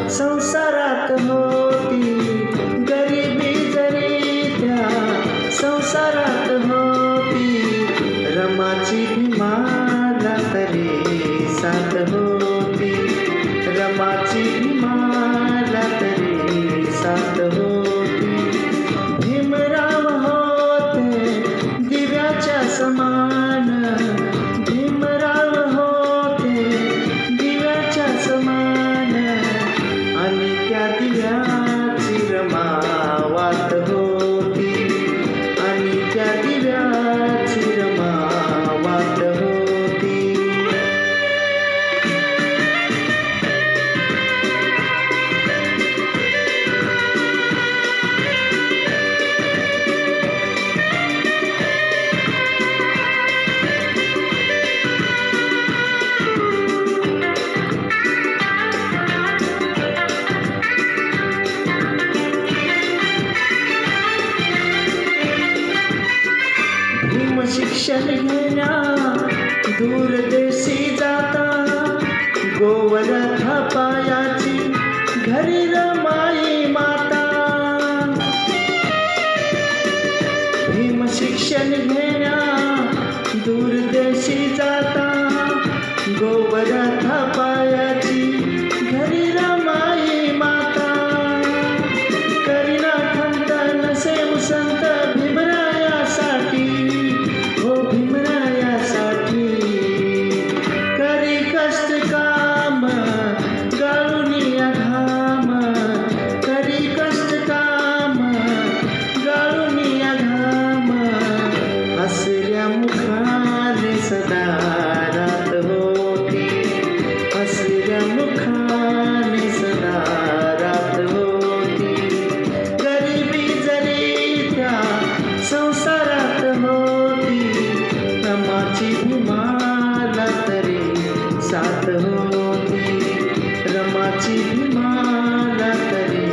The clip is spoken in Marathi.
संसारात होती, गरिबी जरी त्या संसारात होती, रमाची भीमाला तरी साथ होती, रमाची भीमाला तरी साथ होती. भीमराव होते दिव्याच्या समान, भीमराव होते दिव्याच्या समान, आणि त्या दिव्याची रमावात होती, आणि त्या दिव्याची रमावात होती. शिक्षण घेण्या दूरदेशी जाता, गोवर्धा पायाची घरी रमाई माता. भीम शिक्षण घेण्या दूरदेशी जाता, गोवर्धा पायाची घरी रमाई माता. करीना खंत नसे उसंत भीमरायासाठी, हो भीमरायासाठी. करी कष्ट काम गाळूनिया घाम, करी कष्ट काम गाळूनिया घाम. हसऱ्या मुखाने सदा रात होती, हसऱ्या मुखाने सदा रात होती. गरिबी जरी त्या संसारात होती, रमाची भीमाला तरी साथ होती, रमाची भीमाला तरी